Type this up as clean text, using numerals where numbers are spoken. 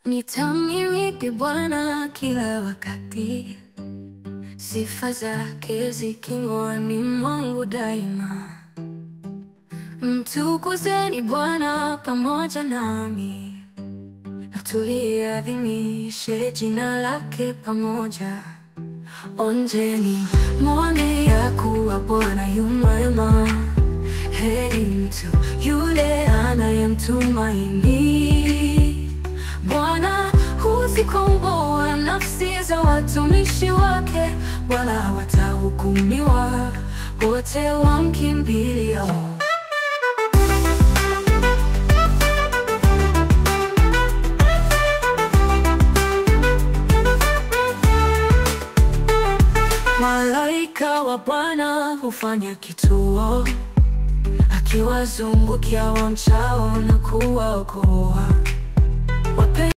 Nitamhimidi Bwana kila wakati, sifa zake zikinywani mwangu daima. Mtukuzeni Bwana pamoja nami, na tuliadhimishe jina lake pamoja. Onjeni mwone ya kuwa Bwana yu mwema, heri mtu yule anayemtumaini. Bwana huzikomboa nafsi za watumishi wake, wala hawatahukumiwa wote wamkimbiliao. Malaika wa Bwana hufanya kituo, akiwazungukia wamchao na kuwaokoa.